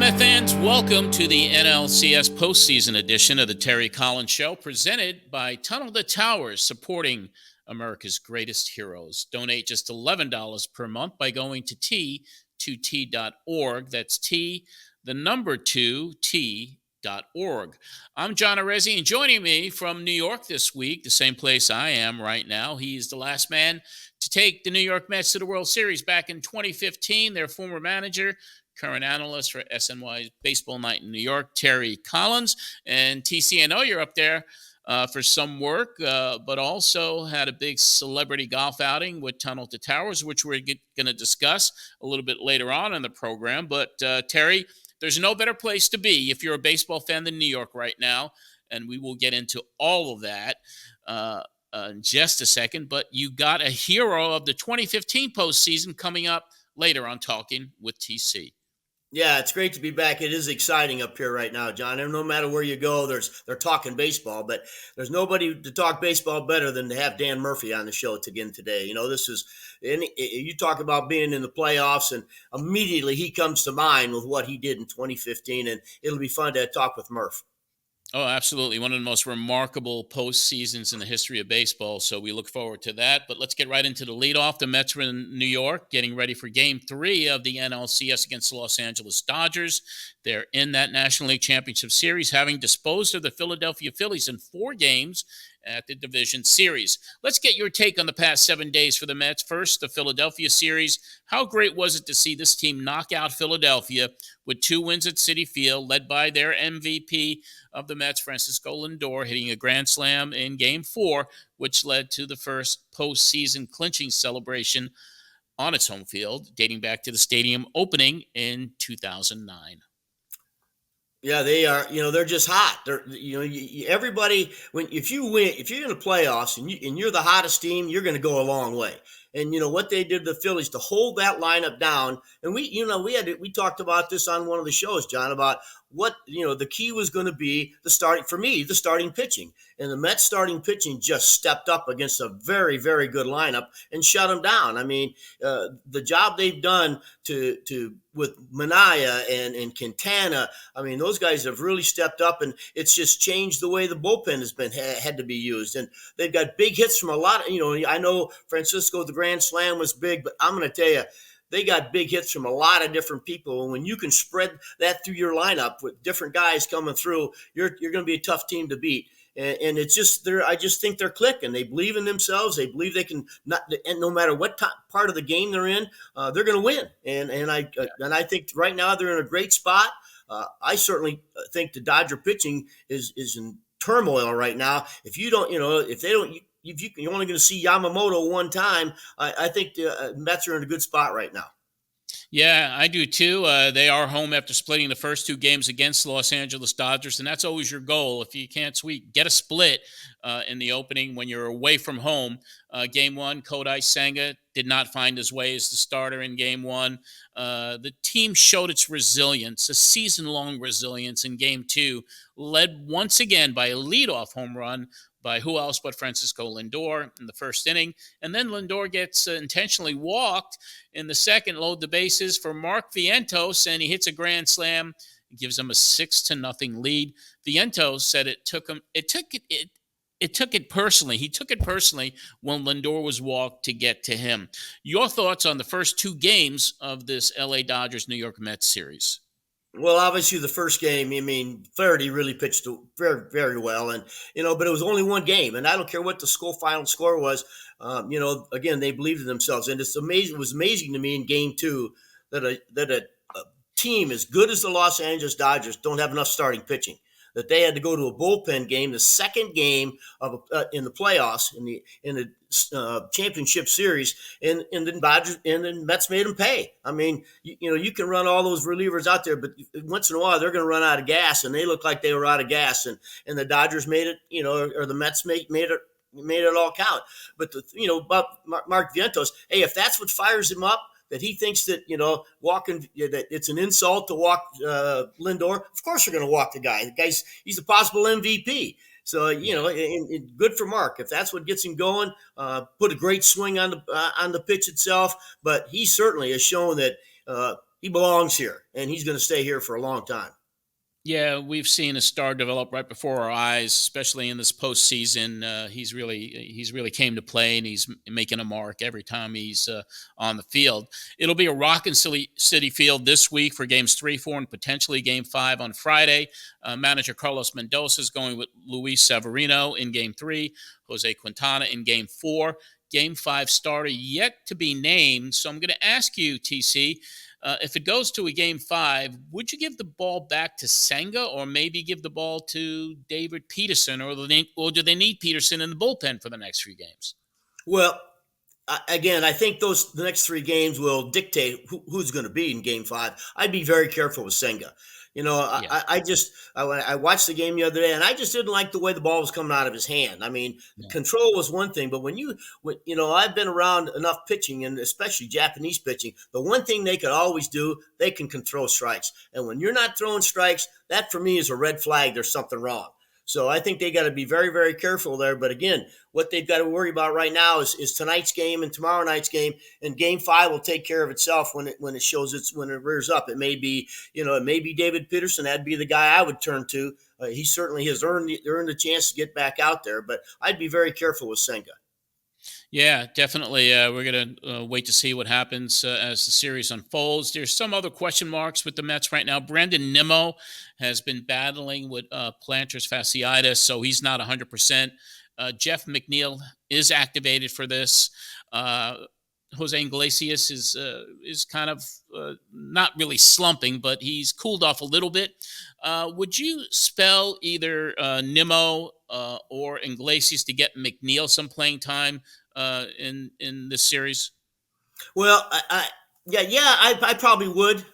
Met fans, welcome to the NLCS postseason edition of the Terry Collins Show, presented by Tunnel to Towers, supporting America's greatest heroes. Donate just $11 per month by going to t2t.org. That's T, the number 2, T.org. I'm John Arezzi, and joining me from New York this week, the same place I am right now, he's the last man to take the New York Mets to the World Series back in 2015. Their former manager, current analyst for SNY Baseball Night in New York, Terry Collins. And TC, I know you're up there for some work, but also had a big celebrity golf outing with Tunnel to Towers, which we're going to discuss a little bit later on in the program. But Terry, there's no better place to be if you're a baseball fan than New York right now, and we will get into all of that in just a second. But you got a hero of the 2015 postseason coming up later on Talking with TC. Yeah, it's great to be back. It is exciting up here right now, John. And no matter where you go, they're talking baseball, but there's nobody to talk baseball better than to have Dan Murphy on the show again today. You know, you talk about being in the playoffs, and immediately he comes to mind with what he did in 2015, and it'll be fun to talk with Murph. Oh, absolutely. One of the most remarkable postseasons in the history of baseball. So we look forward to that. But let's get right into the leadoff. The Mets are in New York getting ready for Game 3 of the NLCS against the Los Angeles Dodgers. They're in that National League Championship Series, having disposed of the Philadelphia Phillies in 4 games at the division series. Let's get your take on the past 7 days for the Mets. First, the Philadelphia series. How great was it to see this team knock out Philadelphia with 2 wins at Citi Field, led by their MVP of the Mets, Francisco Lindor, hitting a grand slam in Game 4, which led to the first postseason clinching celebration on its home field, dating back to the stadium opening in 2009. Yeah, they are. You know, they're just hot. Everybody. If you win, if you're in the playoffs and you're the hottest team, you're going to go a long way. And you know what they did to the Phillies to hold that lineup down. And we talked about this on one of the shows, John, about what the key was going to be the starting pitching. And the Mets starting pitching just stepped up against a very, very good lineup and shut them down. I mean, the job they've done with Manaea and Quintana, I mean, those guys have really stepped up, and it's just changed the way the bullpen had to be used. And they've got big hits from a lot of, I know Francisco, the grand slam was big, but I'm going to tell you, they got big hits from a lot of different people. And when you can spread that through your lineup with different guys coming through, you're going to be a tough team to beat. And it's just I just think they're clicking. They believe in themselves. They believe they can and no matter what part of the game they're in, they're going to win. And I think right now they're in a great spot. I certainly think the Dodger pitching is in turmoil right now. If you're only going to see Yamamoto one time, I think the Mets are in a good spot right now. Yeah, I do too. They are home after splitting the first 2 games against the Los Angeles Dodgers, and that's always your goal. If you can't get a split in the opening when you're away from home. Game 1, Kodai Senga did not find his way as the starter in Game 1. The team showed its resilience, a season-long resilience in Game 2, led once again by a leadoff home run by who else but Francisco Lindor in the first inning. And then Lindor gets intentionally walked in the second, load the bases for Mark Vientos, and he hits a grand slam. It gives them a 6-0 lead. Vientos said it took it personally. He took it personally when Lindor was walked to get to him. Your thoughts on the first 2 games of this LA Dodgers-New York Mets series? Well, obviously the first game, Flaherty really pitched very, very well, and but it was only 1 game, and I don't care what the final score was. Again, they believed in themselves, and it's amazing. It was amazing to me in Game 2 that a team as good as the Los Angeles Dodgers don't have enough starting pitching. That they had to go to a bullpen game, the second game of in the playoffs in the championship series, and then Dodgers and then Mets made them pay. I mean, you can run all those relievers out there, but once in a while they're going to run out of gas, and they look like they were out of gas, and the Dodgers made it, or the Mets made it all count. But about Mark Vientos, hey, if that's what fires him up, that he thinks that, that it's an insult to walk Lindor. Of course you're going to walk the guy. He's a possible MVP. So, and good for Mark. If that's what gets him going, put a great swing on the pitch itself. But he certainly has shown that he belongs here, and he's going to stay here for a long time. Yeah, we've seen a star develop right before our eyes, especially in this postseason. He's really came to play, and he's making a mark every time he's on the field. It'll be a rockin' city field this week for games 3, 4, and potentially game 5 on Friday. Manager Carlos Mendoza is going with Luis Severino in game 3, Jose Quintana in game 4. Game 5 starter yet to be named. So I'm going to ask you, TC, if it goes to a game 5, would you give the ball back to Senga or maybe give the ball to David Peterson, or do they need Peterson in the bullpen for the next few games? Well, again, I think the next 3 games will dictate who's going to be in Game 5. I'd be very careful with Senga. Yeah, I watched the game the other day, and I just didn't like the way the ball was coming out of his hand. I mean, yeah, control was one thing, but I've been around enough pitching, and especially Japanese pitching. The one thing they could always do, they can throw strikes, and when you're not throwing strikes, that for me is a red flag. There's something wrong. So I think they got to be very, very careful there. But again, what they've got to worry about right now is tonight's game and tomorrow night's game, and Game 5 will take care of itself when it rears up. It may be David Peterson. That'd be the guy I would turn to. He certainly has earned the chance to get back out there. But I'd be very careful with Senga. yeah, definitely. We're going to wait to see what happens as the series unfolds. There's some other question marks with the Mets right now. Brandon Nimmo has been battling with plantar fasciitis, so he's not 100%. Jeff McNeil is activated for this. Jose Iglesias is kind of not really slumping, but he's cooled off a little bit. Would you spell either Nimmo or Iglesias to get McNeil some playing time in this series? Well, I probably would.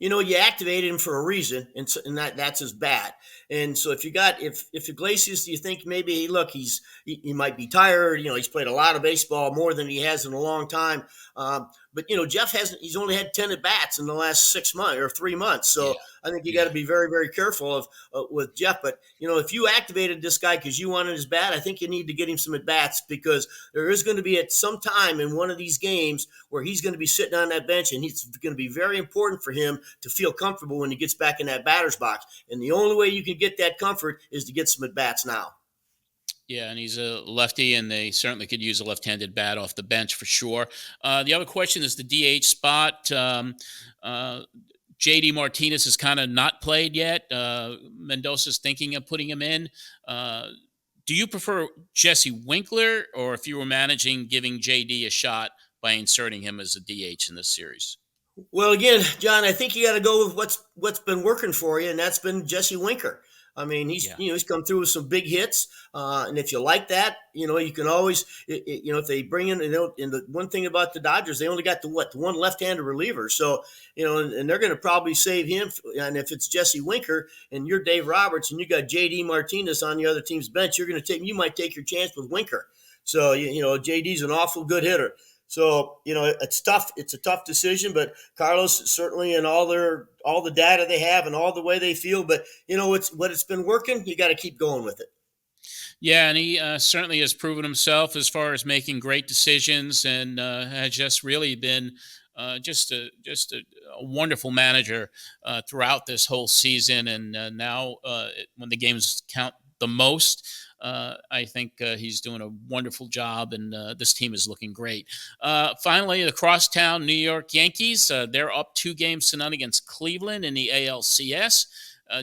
You activated him for a reason, and that's his bat. And so if Iglesias, do you think maybe look he might be tired? He's played a lot of baseball, more than he has in a long time. But Jeff he's only had 10 at bats in the last 6 months or 3 months. So Yeah, I think you got yeah. to be very, very careful with Jeff. But if you activated this guy because you wanted his bat, I think you need to get him some at bats, because there is going to be at some time in one of these games where he's going to be sitting on that bench, and it's going to be very important for him to feel comfortable when he gets back in that batter's box. And the only way you can get that comfort is to get some at bats now. Yeah, and he's a lefty, and they certainly could use a left-handed bat off the bench for sure. The other question is the DH spot. JD Martinez has kind of not played yet. Mendoza's thinking of putting him in. Do you prefer Jesse Winkler, or if you were managing, giving JD a shot by inserting him as a DH in this series? Well, again, John, I think you got to go with what's been working for you, and that's been Jesse Winker. I mean, Yeah, he's come through with some big hits, and if you like that, you can always if they bring in, and the one thing about the Dodgers, they only got the one left-handed reliever, so and they're going to probably save him. And if it's Jesse Winker and you're Dave Roberts and you got JD Martinez on the other team's bench, you might take your chance with Winker. So JD's an awful good hitter. So, it's tough. It's a tough decision, but Carlos certainly, in all the data they have and all the way they feel, but it's been working. You got to keep going with it. yeah, and he certainly has proven himself as far as making great decisions, and has just really been just a wonderful manager throughout this whole season. And now, when the games count the most, I think he's doing a wonderful job, and this team is looking great. Finally, the crosstown New York Yankees, they're up 2-0 against Cleveland in the ALCS.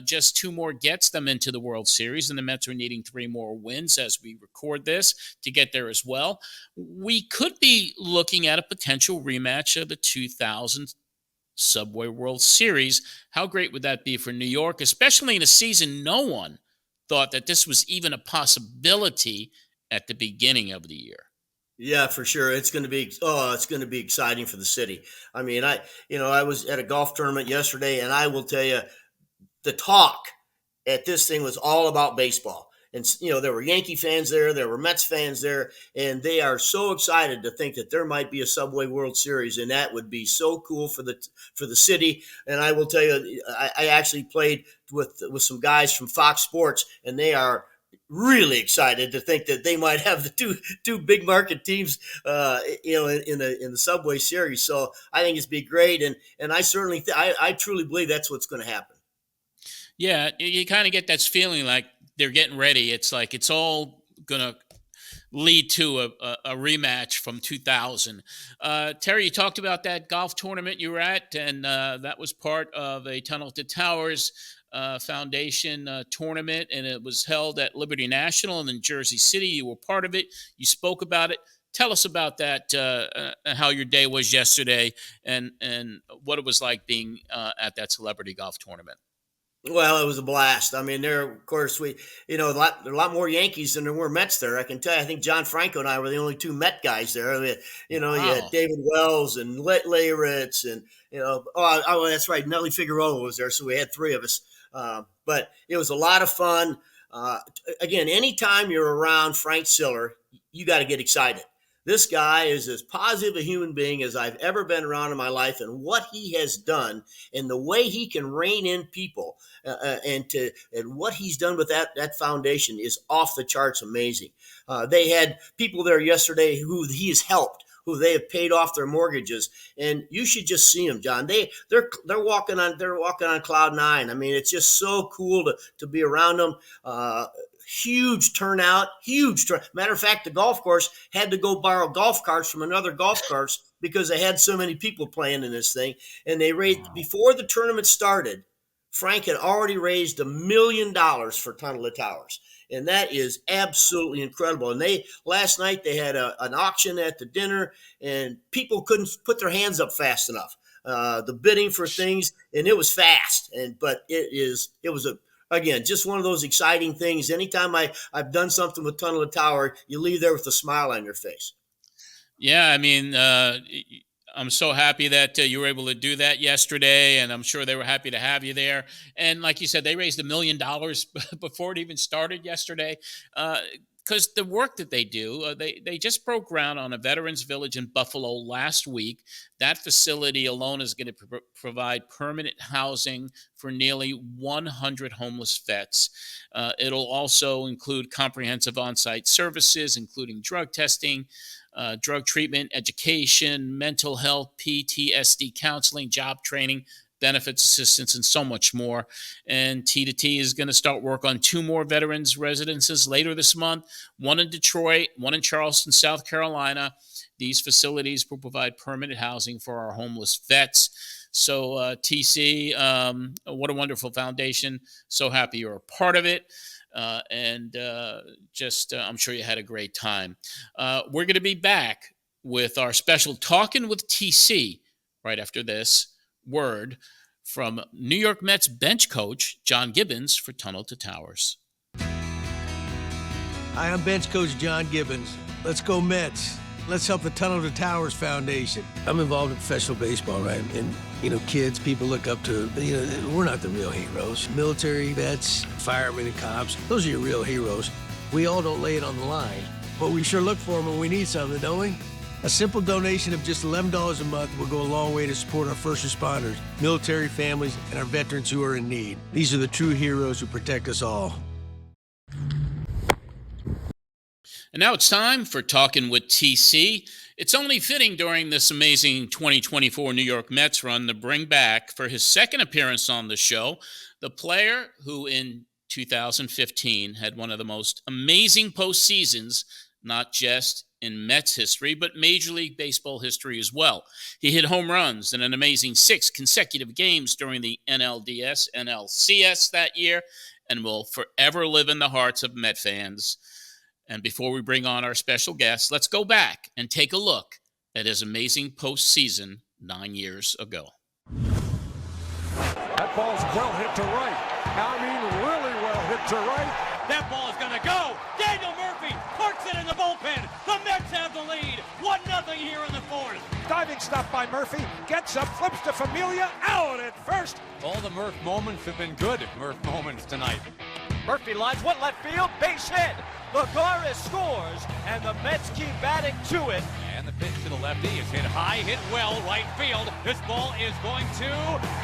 Just 2 more gets them into the World Series, and the Mets are needing 3 more wins as we record this to get there as well. We could be looking at a potential rematch of the 2000 Subway World Series. How great would that be for New York, especially in a season no one thought that this was even a possibility at the beginning of the year? Yeah, for sure. It's going to be exciting for the city. I mean, I was at a golf tournament yesterday, and I will tell you, the talk at this thing was all about baseball. And there were Yankee fans there were Mets fans there, and they are so excited to think that there might be a Subway World Series, and that would be so cool for the city. And I will tell you, I actually played with some guys from Fox Sports, and they are really excited to think that they might have the two big market teams, in the Subway Series. So I think it's be great, and I certainly I truly believe that's what's going to happen. Yeah, you kind of get that feeling like they're getting ready. It's like it's all going to lead to a rematch from 2000. Terry, you talked about that golf tournament you were at, and that was part of a Tunnel to Towers Foundation tournament, and it was held at Liberty National in Jersey City. You were part of it. You spoke about it. Tell us about that, how your day was yesterday, and what it was like being at that celebrity golf tournament. Well, it was a blast. I mean, of course, there are a lot more Yankees than there were Mets there. I can tell you, I think John Franco and I were the only two Met guys there. I mean, you had Wow. David Wells and Layritz and, that's right. Nelly Figueroa was there. So we had three of us. But it was a lot of fun. Again, anytime you're around Frank Siller, you got to get excited. This guy is as positive a human being as I've ever been around in my life, and what he has done and the way he can rein in people and what he's done with that foundation is off the charts amazing. They had people there yesterday who he has helped, who they have paid off their mortgages, and you should just see them, John. They're walking on cloud nine. I mean, it's just so cool to be around them. Huge turnout, Matter of fact, the golf course had to go borrow golf carts from another golf course because they had so many people playing in this thing. And they raised, before the tournament started, Frank had already raised $1 million for Tunnel to Towers. And that is absolutely incredible. And last night they had an auction at the dinner, and people couldn't put their hands up fast enough. The bidding for things, and it was fast. But it was again, just one of those exciting things. Anytime I've done something with Tunnel to Tower, you leave there with a smile on your face. Yeah, I mean, I'm so happy that you were able to do that yesterday, and I'm sure they were happy to have you there. And like you said, they raised $1 million before it even started yesterday. Because the work that they do, they just broke ground on a veterans village in Buffalo last week. That facility alone is going to provide permanent housing for nearly 100 homeless vets. It'll also include comprehensive on-site services, including drug testing, drug treatment, education, mental health, PTSD counseling, job training, benefits assistance, and so much more. And T2T is going to start work on 2 more veterans residences later this month, one in Detroit, one in Charleston, South Carolina. These facilities will provide permanent housing for our homeless vets. So TC, what a wonderful foundation. So happy you're a part of it. I'm sure you had a great time. We're going to be back with our special Talkin' with TC right after this word from New York Mets bench coach John Gibbons for Tunnel to Towers. Hi, I'm bench coach John Gibbons. Let's go Mets. Let's help the Tunnel to Towers Foundation. I'm involved in professional baseball, right? And, kids, people look up to, we're not the real heroes. Military vets, firemen and cops, those are your real heroes. We all don't lay it on the line, but we sure look for them when we need something, don't we? A simple donation of just $11 a month will go a long way to support our first responders, military families, and our veterans who are in need. These are the true heroes who protect us all. And now it's time for Talking with TC. It's only fitting during this amazing 2024 New York Mets run to bring back, for his second appearance on the show, the player who in 2015 had one of the most amazing postseasons, not just in Mets history, but Major League Baseball history as well. He hit home runs in an amazing 6 consecutive games during the NLDS, NLCS that year, and will forever live in the hearts of Met fans. And before we bring on our special guest, let's go back and take a look at his amazing postseason 9 years ago. That ball's well hit to right. I mean, really well hit to right. That ball is going to go. Daniel Murphy parks it in the bullpen. The Mets have the lead. 1-0 here in the fourth. Diving stop by Murphy. Gets up, flips to Familia. Out at first. All the Murph moments have been good Murph moments tonight. Murphy lines one left field. Base hit. Lagares scores, and the Mets keep adding to it. And the pitch to the lefty is hit high, hit well, right field. This ball is going to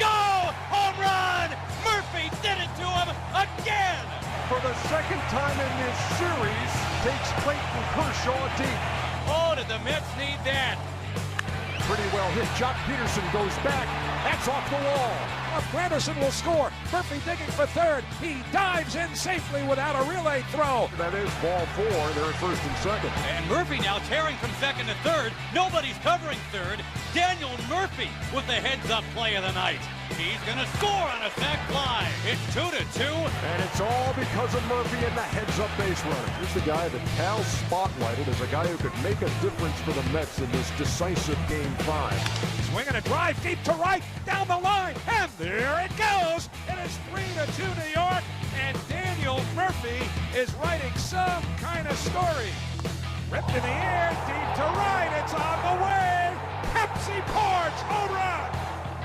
go! Home run! Murphy did it to him again! for the second time in this series, takes Clayton Kershaw deep. Oh, did the Mets need that? Pretty well hit. Jock Peterson goes back. That's off the wall. Granderson will score. Murphy digging for third. He dives in safely without a relay throw. That is ball 4. They're at first and second. And Murphy now tearing from second to third. Nobody's covering third. Daniel Murphy with the heads-up play of the night. He's going to score on a sac fly. It's 2-2. And it's all because of Murphy and the heads-up base runner. He's the guy that Cal spotlighted as a guy who could make a difference for the Mets in this decisive Game 5. Swinging a drive deep to right, down the line, and there it goes. It is 3-2 New York, and Daniel Murphy is writing some kind of story. Ripped in the air, deep to right, it's on the way. Pepsi Porch, home run.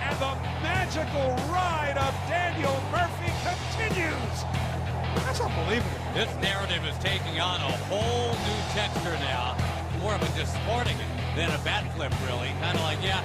And the magical ride of Daniel Murphy continues. That's unbelievable. This narrative is taking on a whole new texture now. More of a just sporting it than a bat flip, really. Kind of like, yeah,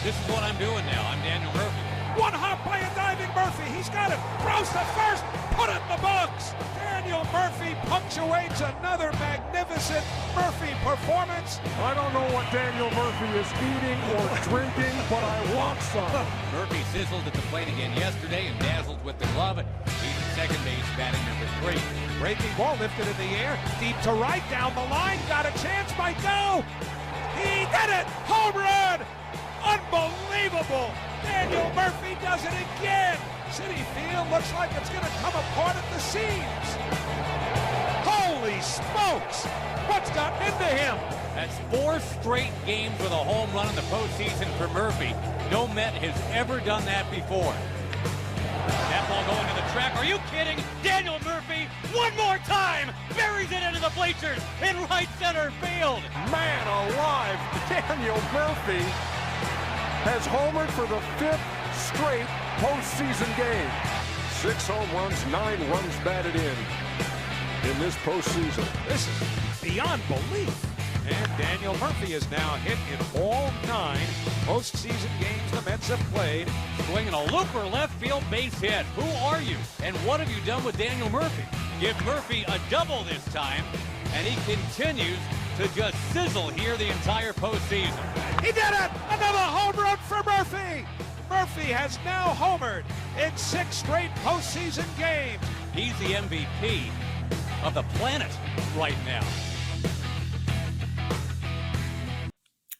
this is what I'm doing now. I'm Daniel Murphy. One hop by a diving Murphy. He's got it. Throws to first. Put it in the box. Daniel Murphy punctuates another magnificent Murphy performance. I don't know what Daniel Murphy is eating or drinking, but I want some. Murphy sizzled at the plate again yesterday and dazzled with the glove. He's at second base, batting number 3. Breaking ball lifted in the air. Deep to right, down the line. Got a chance, might go. He did it. Home run. Unbelievable. Daniel Murphy does it again. Citi Field looks like it's going to come apart at the seams. Holy smokes. What's gotten into him? That's 4 straight games with a home run in the postseason for Murphy. No Met has ever done that before. That ball going to the track. Are you kidding? Daniel Murphy, one more time, buries it into the bleachers in right center field. Man alive, Daniel Murphy has homered for the 5th straight postseason game. 6 home runs, 9 runs batted in this postseason. This is beyond belief. And Daniel Murphy is now hit in all 9 postseason games the Mets have played. Swinging a looper left field base hit. Who are you? And what have you done with Daniel Murphy? Give Murphy a double this time, and he continues to just sizzle here the entire postseason. He did it! Another home run for Murphy! Murphy has now homered in 6 straight postseason games. He's the MVP of the planet right now.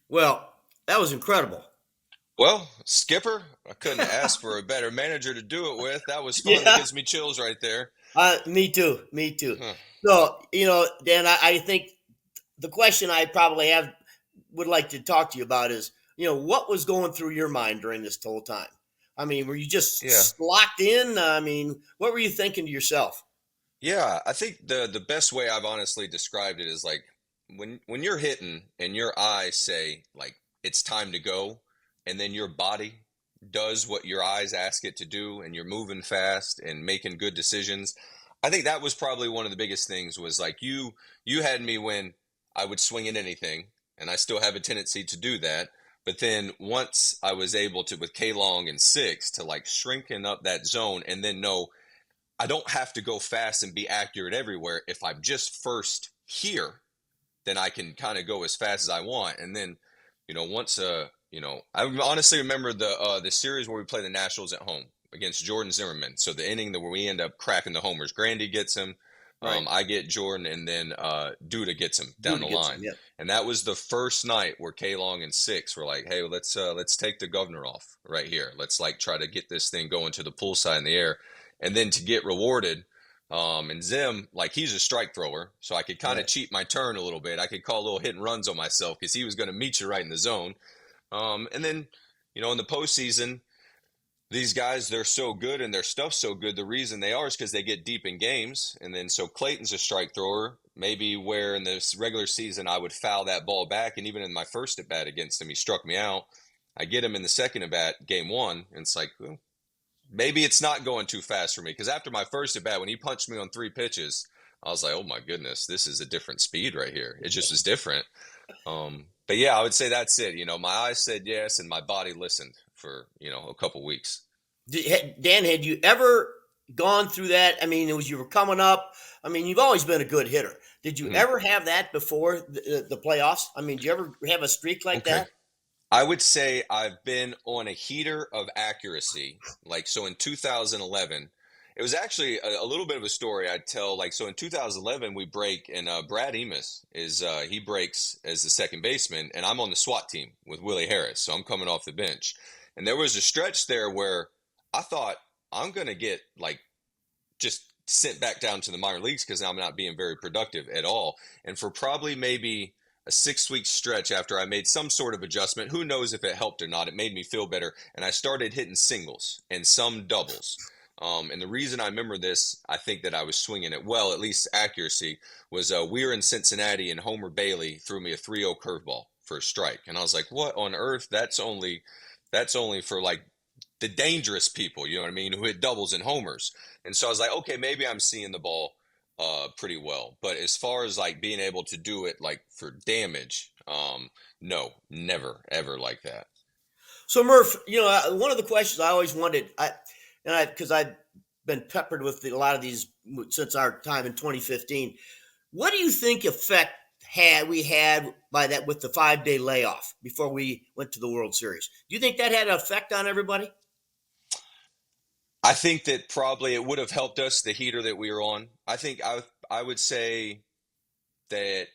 Well, that was incredible. Well, Skipper, I couldn't ask for a better manager to do it with. That was fun. Yeah. It gives me chills right there. Me too. Huh. So, Dan, I think the question I probably would like to talk to you about is, what was going through your mind during this whole time? I mean, were you just locked in? I mean, what were you thinking to yourself? Yeah, I think the best way I've honestly described it is like when you're hitting and your eyes say like it's time to go, and then your body does what your eyes ask it to do, and you're moving fast and making good decisions. I think that was probably one of the biggest things was like you had me when I would swing at anything, and I still have a tendency to do that. But then once I was able to, with K-Long and 6, to like shrinking up that zone and then know I don't have to go fast and be accurate everywhere. If I'm just first here, then I can kind of go as fast as I want. And then, once, I honestly remember the series where we play the Nationals at home against Jordan Zimmerman. So the inning where we end up cracking the homers, Grandy gets him. Right. I get Jordan, and then Duda gets him down the line. Yeah. And that was the first night where K-Long and 6 were like, hey, let's take the governor off right here. Let's like try to get this thing going to the pool side in the air. And then to get rewarded, and Zim, like he's a strike thrower, so I could kind of cheat my turn a little bit. I could call little hit and runs on myself because he was going to meet you right in the zone. And then, in the postseason, these guys, they're so good and their stuff's so good. The reason they are is because they get deep in games. And then so Clayton's a strike thrower, maybe where in this regular season I would foul that ball back. And even in my first at bat against him, he struck me out. I get him in the second at bat, game 1, and it's like, well, maybe it's not going too fast for me. Because after my first at bat, when he punched me on 3 pitches, I was like, oh my goodness, this is a different speed right here. It just was different. But yeah, I would say that's it. My eyes said yes, and my body listened for, a couple weeks. Dan, had you ever, gone through that? I mean, you were coming up. I mean, you've always been a good hitter. Did you Mhm. ever have that before the playoffs? I mean, did you ever have a streak like Okay. that? I would say I've been on a heater of accuracy. Like, so in 2011, it was actually a little bit of a story I'd tell. Like, so in 2011, we break, and Brad Emus he breaks as the second baseman, and I'm on the SWAT team with Willie Harris. So I'm coming off the bench. And there was a stretch there where I thought I'm going to get like just sent back down to the minor leagues because I'm not being very productive at all. And for probably maybe a 6 week stretch after I made some sort of adjustment, who knows if it helped or not, it made me feel better. And I started hitting singles and some doubles. And the reason I remember this, I think that I was swinging it well, at least accuracy, was we were in Cincinnati and Homer Bailey threw me a 3-0 curveball for a strike. And I was like, what on earth? That's only for like the dangerous people, you know what I mean, who hit doubles and homers. And so I was like, okay, maybe I'm seeing the ball pretty well. But as far as like being able to do it like for damage, no, never, ever like that. So Murph, one of the questions I always wanted, because I've been peppered with a lot of these since our time in 2015. What do you think effect we had by that with the 5-day layoff before we went to the World Series? Do you think that had an effect on everybody? I think that probably it would have helped us, the heater that we were on. I think I would say that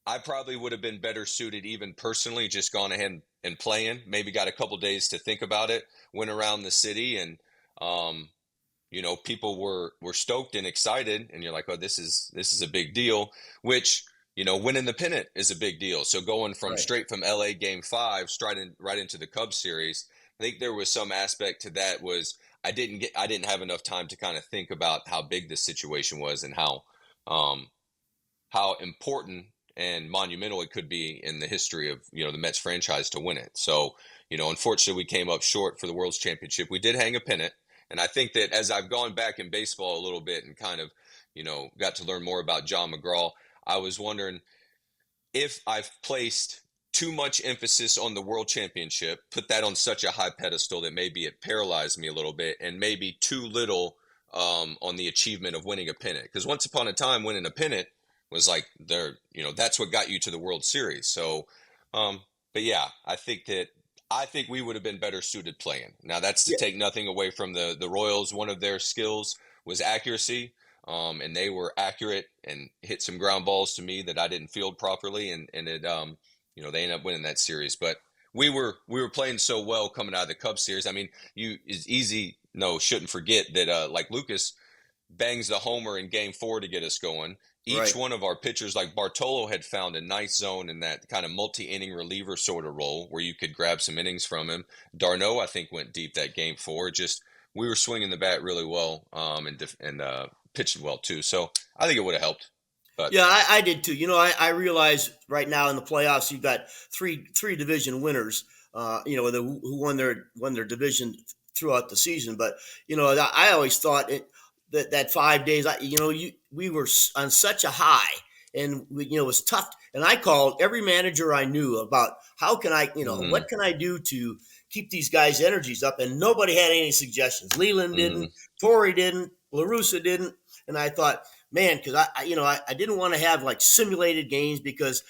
I probably would have been better suited, even personally, just gone ahead and playing, maybe got a couple days to think about it, went around the city, and people were stoked and excited, and you're like, oh, this is a big deal, which, winning the pennant is a big deal. So going straight from LA Game 5 right into the Cubs series, I think there was some aspect to that was I didn't have enough time to kind of think about how big this situation was and how important and monumental it could be in the history of the Mets franchise to win it. So unfortunately we came up short for the World's Championship. We did hang a pennant, and I think that as I've gone back in baseball a little bit and kind of got to learn more about John McGraw, I was wondering if I've placed too much emphasis on the World Championship, put that on such a high pedestal that maybe it paralyzed me a little bit, and maybe too little on the achievement of winning a pennant. Because once upon a time, winning a pennant was like that's what got you to the World Series. So, but yeah, I think we would have been better suited playing. Now that's to take nothing away from the Royals. One of their skills was accuracy. And they were accurate and hit some ground balls to me that I didn't field properly, and it they ended up winning that series. But we were playing so well coming out of the Cubs series. I mean, shouldn't forget that like Lucas bangs the homer in Game 4 to get us going. Each one of our pitchers, like Bartolo, had found a nice zone in that kind of multi-inning reliever sort of role where you could grab some innings from him. Darno, I think, went deep that Game 4. Just we were swinging the bat really well, and pitching well too. So I think it would have helped. But yeah, I did too. I realize right now in the playoffs you've got three division winners. Who won their division throughout the season. But I always thought that 5 days. We were on such a high, and it was tough. And I called every manager I knew about how can I, what can I do to keep these guys' energies up, and nobody had any suggestions. Leland didn't, Torrey didn't, La Russa didn't. And I thought, man, because I didn't want to have like simulated games because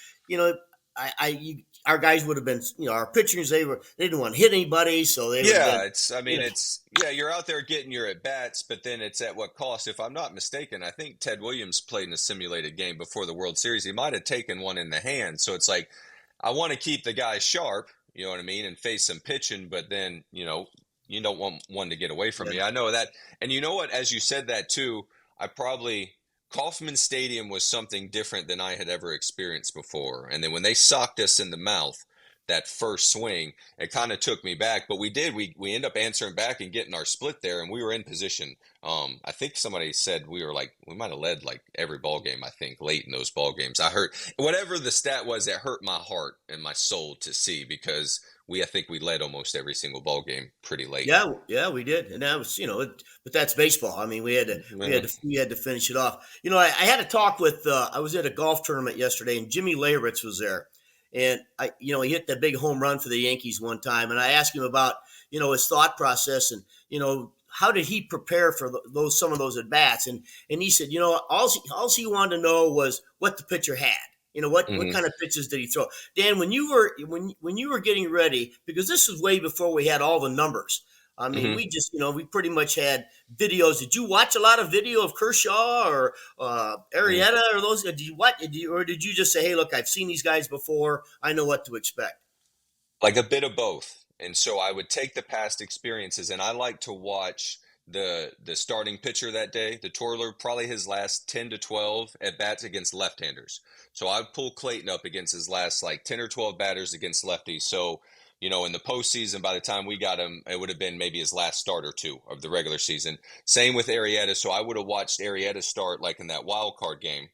our guys would have been our pitchers they didn't want to hit anybody, so they you're out there getting your at bats, but then it's at what cost? If I'm not mistaken, I think Ted Williams played in a simulated game before the World Series. He might have taken one in the hand, so it's like I want to keep the guys sharp, you know what I mean, and face some pitching, but then you don't want one to get away from me. I know that, and you know what? As you said that too. Kauffman Stadium was something different than I had ever experienced before. And then when they socked us in the mouth, that first swing, it kind of took me back. But we did. We ended up answering back and getting our split there, and we were in position. I think somebody said we might have led like every ball game, I think, late in those ball games. I heard whatever the stat was, it hurt my heart and my soul to see because I think we led almost every single ball game pretty late. Yeah, we did, and that was but that's baseball. I mean, we had to finish it off. I had a talk with. I was at a golf tournament yesterday, and Jimmy Leyritz was there, and he hit that big home run for the Yankees one time, and I asked him about his thought process, and how did he prepare for some of those at bats? And he said, all he wanted to know was what the pitcher had. What kind of pitches did he throw? Dan, when you were getting ready, because this was way before we had all the numbers. I mean, we just, we pretty much had videos. Did you watch a lot of video of Kershaw or Arrieta or those? Did you just say, hey, look, I've seen these guys before. I know what to expect? Like a bit of both. And so I would take the past experiences, and I like to watch the starting pitcher that day, the twirler, probably his last 10 to 12 at bats against left-handers. So I'd pull Clayton up against his last like 10 or 12 batters against lefties. So, in the postseason, by the time we got him, it would have been maybe his last start or two of the regular season. Same with Arrieta. So I would have watched Arrieta start like in that wild card game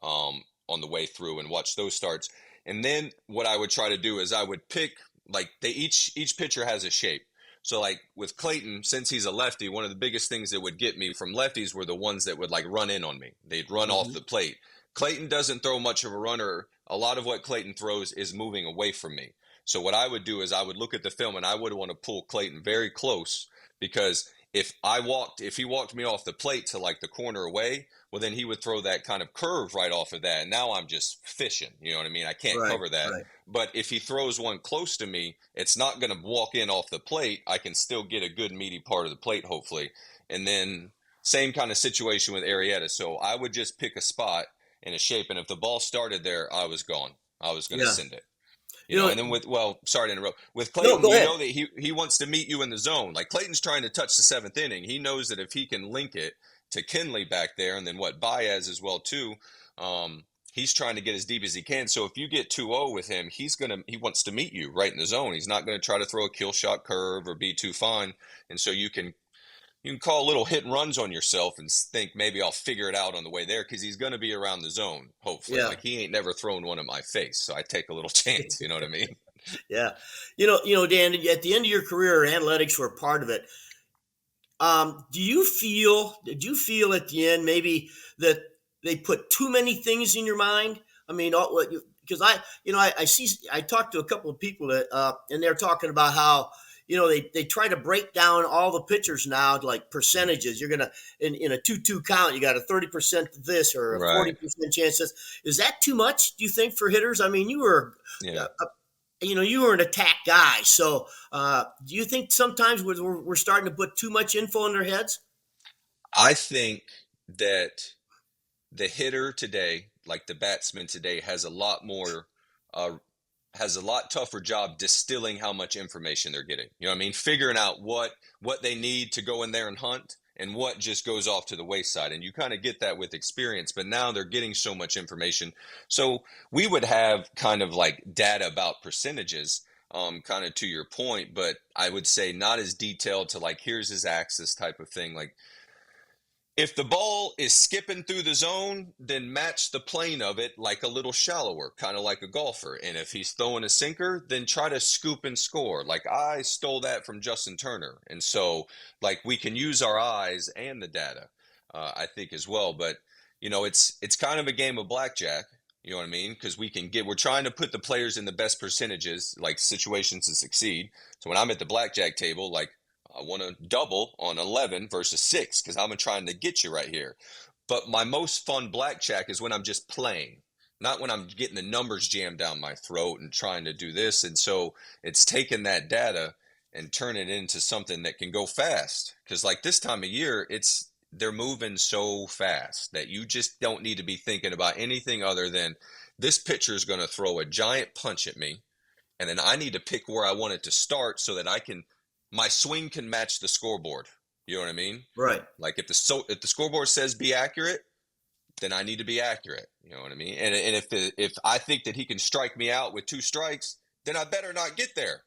on the way through and watch those starts. And then what I would try to do is I would pick, like each pitcher has a shape. So like with Clayton, since he's a lefty, one of the biggest things that would get me from lefties were the ones that would like run in on me. They'd run off the plate. Clayton doesn't throw much of a runner. A lot of what Clayton throws is moving away from me. So what I would do is I would look at the film and I would want to pull Clayton very close, because if he walked me off the plate to like the corner away, well, then he would throw that kind of curve right off of that. And now I'm just fishing. You know what I mean? I can't cover that. Right. But if he throws one close to me, it's not going to walk in off the plate. I can still get a good meaty part of the plate, hopefully. And then same kind of situation with Arrieta. So I would just pick a spot and a shape. And if the ball started there, I was gone. I was going to send it. And then sorry to interrupt. With Clayton, know that he wants to meet you in the zone. Like Clayton's trying to touch the seventh inning. He knows that if he can link it to Kenley back there, and then Baez as well too, he's trying to get as deep as he can. So if you get 2-0 with him, he wants to meet you right in the zone. He's not going to try to throw a kill shot curve or be too fine. And so you can call little hit and runs on yourself and think maybe I'll figure it out on the way there, because he's going to be around the zone, hopefully. Yeah. Like he ain't never thrown one in my face, so I take a little chance, you know what I mean? Yeah. Dan, at the end of your career, analytics were part of it. Did you feel at the end maybe that they put too many things in your mind? I mean, because I talked to a couple of people that, and they're talking about how, they try to break down all the pitchers now to like percentages. You're going to, in a 2-2 count, you got a 30% this or a 40% chance this. Is that too much, do you think, for hitters? I mean, you were, you were an attack guy. So do you think sometimes we're starting to put too much info in their heads? I think that the hitter today, like the batsman today, has a lot tougher job distilling how much information they're getting. You know what I mean? Figuring out what they need to go in there and hunt and what just goes off to the wayside. And you kind of get that with experience, but now they're getting so much information. So we would have kind of like data about percentages, kind of to your point, but I would say not as detailed to like, here's his axis type of thing. Like, if the ball is skipping through the zone, then match the plane of it like a little shallower, kind of like a golfer. And if he's throwing a sinker, then try to scoop and score. Like I stole that from Justin Turner. And so like we can use our eyes and the data, I think as well. But, it's kind of a game of blackjack. You know what I mean? Because we're trying to put the players in the best percentages, like situations to succeed. So when I'm at the blackjack table, like, I want to double on 11 versus 6 because I'm trying to get you right here. But my most fun blackjack is when I'm just playing, not when I'm getting the numbers jammed down my throat and trying to do this. And so it's taking that data and turning it into something that can go fast. Because like this time of year, they're moving so fast that you just don't need to be thinking about anything other than this pitcher is going to throw a giant punch at me. And then I need to pick where I want it to start so that my swing can match the scoreboard. You know what I mean? Right. Like if the scoreboard says be accurate, then I need to be accurate. You know what I mean? And if I think that he can strike me out with 2 strikes, then I better not get there.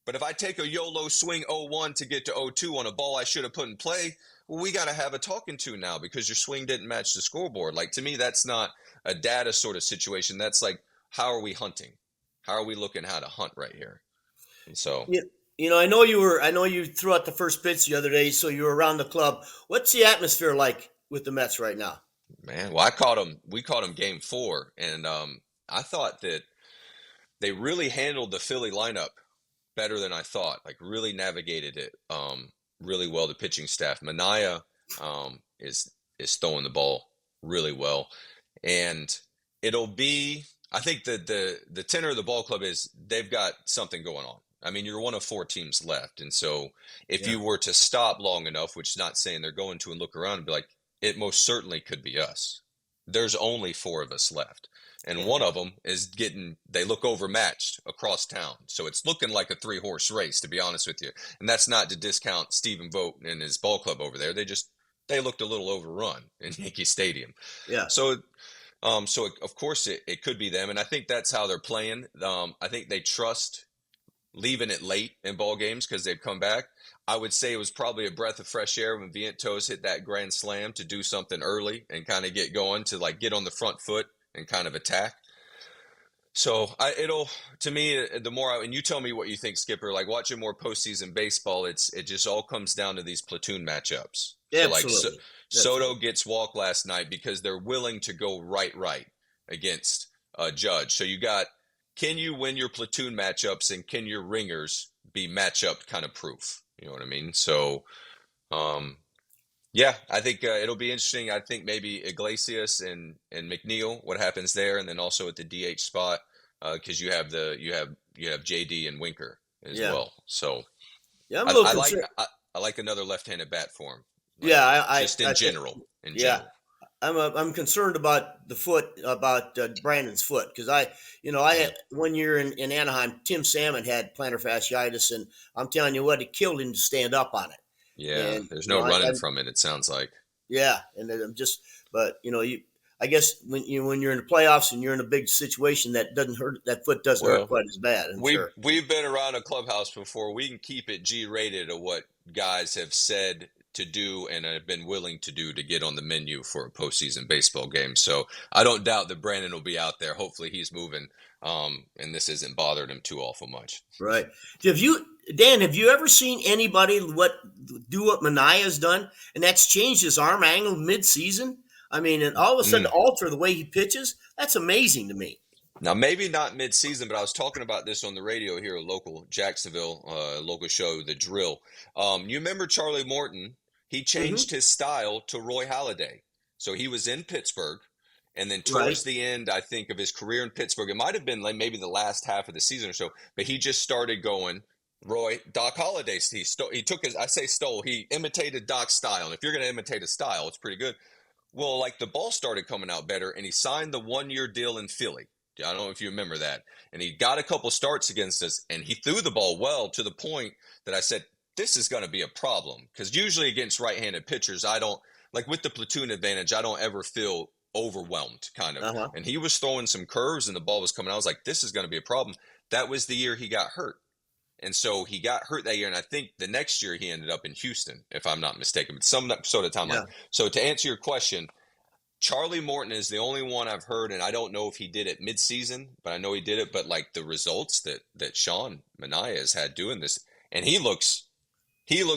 But if I take a YOLO swing 0-1 to get to 0-2 on a ball I should have put in play, well, we got to have a talking to now because your swing didn't match the scoreboard. Like to me, that's not a data sort of situation. That's like, how are we hunting? How are we looking how to hunt right here? And so. Yeah. I know you threw out the first pitch the other day, so you were around the club. What's the atmosphere like with the Mets right now? Man, well, we caught them game 4, and I thought that they really handled the Philly lineup better than I thought, like really navigated it. really well, the pitching staff. Manaea is throwing the ball really well. And it'll be, I think that the tenor of the ball club is they've got something going on. I mean, you're one of 4 teams left. And so if you were to stop long enough, which is not saying they're going to, and look around and be like, it most certainly could be us. There's only 4 of us left. And one of them is they look overmatched across town. So it's looking like a 3-horse race, to be honest with you. And that's not to discount Stephen Vogt and his ball club over there. They looked a little overrun in Yankee Stadium. Yeah. So of course it could be them. And I think that's how they're playing. I think they trust leaving it late in ball games because they've come back. I would say it was probably a breath of fresh air when Vientos hit that grand slam to do something early and kind of get going, to like get on the front foot and kind of attack. So to me, the more and you tell me what you think, Skipper, like watching more postseason baseball, it just all comes down to these platoon matchups. Yeah, so absolutely. Soto gets walked last night because they're willing to go right against Judge. So you got, can you win your platoon matchups, and can your ringers be matchup kind of proof? You know what I mean? So, yeah, I think it'll be interesting. I think maybe Iglesias and McNeil, what happens there, and then also at the DH spot, because you have JD and Winker as well. So, yeah, I'm a little concerned. I like another left-handed bat for him. Like, in general. I'm concerned about Brandon's foot, because one year in Anaheim, Tim Salmon had plantar fasciitis, and I'm telling you what, it killed him to stand up on it. Yeah, and, there's no running from it. It sounds like. Yeah, and I'm just, but I guess when you're in the playoffs and you're in a big situation, that foot doesn't hurt quite as bad. We've been around a clubhouse before. We can keep it G-rated of what guys have said to do and have been willing to do to get on the menu for a postseason baseball game. So I don't doubt that Brandon will be out there. Hopefully he's moving, and this isn't bothered him too awful much. Right. Dan, have you ever seen anybody do what Manaea's done, and that's changed his arm angle mid-season? I mean, and all of a sudden alter the way he pitches? That's amazing to me. Now, maybe not mid-season, but I was talking about this on the radio here, local Jacksonville, local show, The Drill. You remember Charlie Morton? He changed his style to Roy Halladay. So he was in Pittsburgh, and then towards the end, I think, of his career in Pittsburgh, it might have been like maybe the last half of the season or so, but he just started going Doc Holliday. He imitated Doc's style. And if you're going to imitate a style, it's pretty good. Well, like the ball started coming out better, and he signed the 1-year deal in Philly. I don't know if you remember that. And he got a couple starts against us, and he threw the ball well to the point that I said, this is going to be a problem. Because usually against right-handed pitchers, I don't, like with the platoon advantage, I don't ever feel overwhelmed, kind of. And he was throwing some curves, and the ball was coming out. I was like, this is going to be a problem. That was the year he got hurt. And so he got hurt that year, and I think the next year he ended up in Houston, if I'm not mistaken. But some sort of timeline. So to answer your question, Charlie Morton is the only one I've heard, and I don't know if he did it mid-season, but I know he did it. But like the results that Sean Manaea has had doing this, and he looks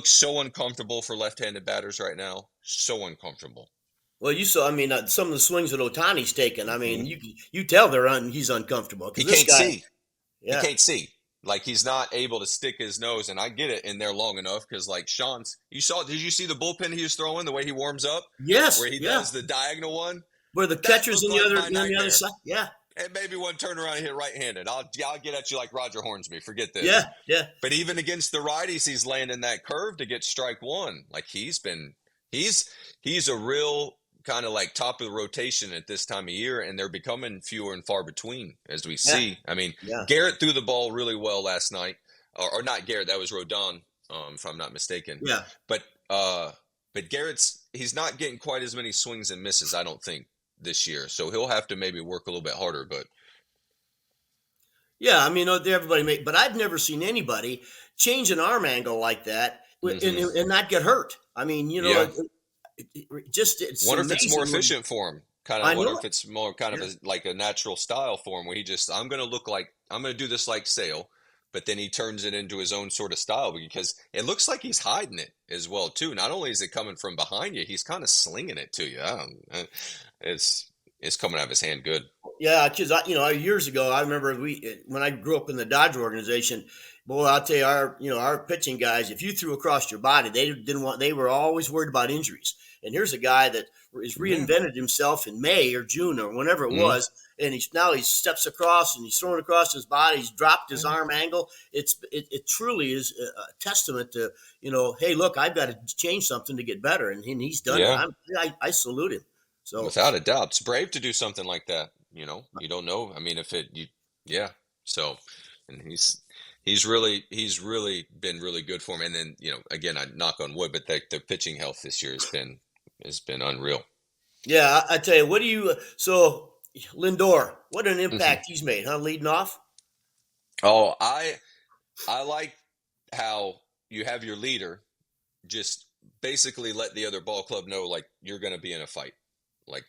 so uncomfortable for left-handed batters right now, so uncomfortable. Well, you saw, some of the swings that Ohtani's taken. I mean, you tell he's uncomfortable. He can't see. Yeah. He can't see. Like he's not able to stick his nose, and I get it in there long enough because like Sean's, did you see the bullpen he was throwing, the way he warms up? Yes. Where he does the diagonal one? Where the catcher's on the other side. Yeah. And maybe one turn around and hit right-handed. I'll get at you like Roger Hornsby. Forget this. Yeah. But even against the righties, he's landing that curve to get strike one. Like he's a real kind of like top of the rotation at this time of year, and they're becoming fewer and far between as we see. Garrett threw the ball really well last night, or not Garrett, that was Rodon, if I'm not mistaken. Yeah. But he's not getting quite as many swings and misses, I don't think, this year. So he'll have to maybe work a little bit harder, but. Yeah, but I've never seen anybody change an arm angle like that and not get hurt. It's wonder if it's more efficient for him. I wonder if it's more kind of like a natural style for him where I'm going to do this like Sale, but then he turns it into his own sort of style because it looks like he's hiding it as well too. Not only is it coming from behind you, he's kind of slinging it to you. It's coming out of his hand good. Yeah, because years ago, I remember when I grew up in the Dodger organization. Boy, I'll tell you, our pitching guys, if you threw across your body, they were always worried about injuries. And here's a guy that has Yeah. reinvented himself in May or June or whenever it was, and he steps across and he's throwing across his body. He's dropped his arm angle. It truly is a testament to hey, look, I've got to change something to get better, and he's done Yeah. it. I salute him. So Without a doubt, it's brave to do something like that. You don't know. I mean, yeah. So, and he's really been really good for him. And then, again, I knock on wood, but the pitching health this year has been unreal. yeah, I tell you, so Lindor, what an impact he's made, huh? Leading off. Oh, I like how you have your leader just basically let the other ball club know, like, you're going to be in a fight. Like,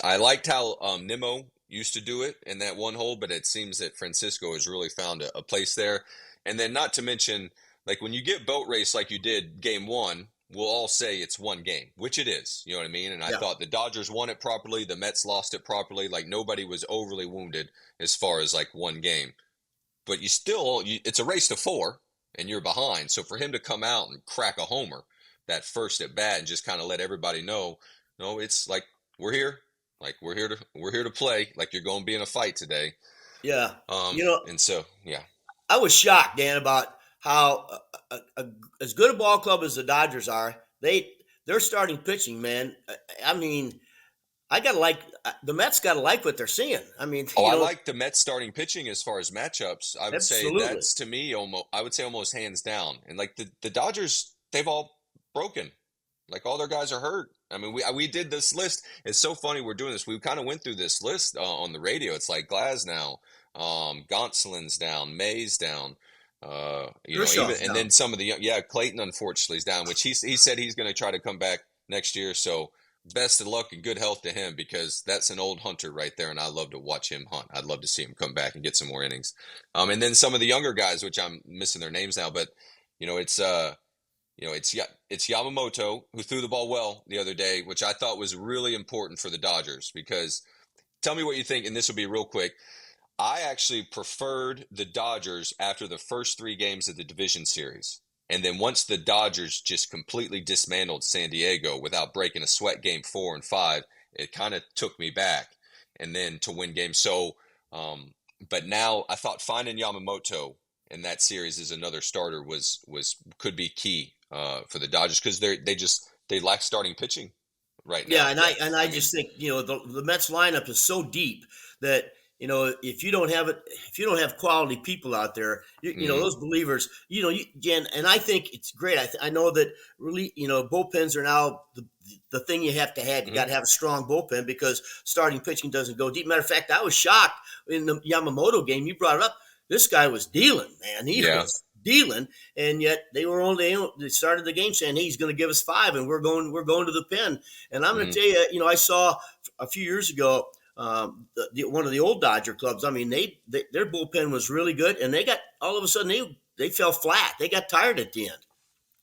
I liked how Nimmo used to do it in that one hole, but it seems that Francisco has really found a place there. And then not to mention, like, when you get boat race like you did game one, we'll all say it's one game, which it is. You know what I mean? And I thought the Dodgers won it properly. The Mets lost it properly. Like, nobody was overly wounded as far as, like, one game. But it's a race to 4, and you're behind. So for him to come out and crack a homer that first at bat and just kind of let everybody know, no, it's like, we're here. Like, we're here to play. Like, you're going to be in a fight today. Yeah, And so, yeah. I was shocked, Dan, about how as good a ball club as the Dodgers are, they're starting pitching, man. I mean, the Mets got to like what they're seeing. I mean, I like the Mets starting pitching as far as matchups. I would say absolutely. that's, to me, almost hands down. And like the Dodgers, they've all broken. Like, all their guys are hurt. I mean, we did this list. It's so funny we're doing this. We kind of went through this list on the radio. It's like Glasnow, Gonsolin's down, May's down. And then some of Clayton unfortunately is down, which he said he's going to try to come back next year. So best of luck and good health to him, because that's an old hunter right there, and I love to watch him hunt. I'd love to see him come back and get some more innings. And then some of the younger guys, which I'm missing their names now, but it's Yamamoto, who threw the ball well the other day, which I thought was really important for the Dodgers, because tell me what you think, and this will be real quick. I actually preferred the Dodgers after the first 3 games of the division series. And then once the Dodgers just completely dismantled San Diego without breaking a sweat game 4 and 5, it kind of took me back. And then to win games. So, but now I thought finding Yamamoto in that series as another starter could be key for the Dodgers, because they lack starting pitching right now. Yeah, I just think the Mets lineup is so deep that if you don't have quality people out there, those believers, Jen, and I think it's great. I know that really, bullpens are now the thing you have to have. You got to have a strong bullpen, because starting pitching doesn't go deep. Matter of fact, I was shocked in the Yamamoto game. You brought it up. This guy was dealing, man. He was dealing, and yet they started the game saying, hey, he's going to give us 5, and we're going to the pen. And I'm going to tell you, I saw a few years ago, one of the old Dodger clubs. I mean, their bullpen was really good, and they got all of a sudden they fell flat. They got tired at the end.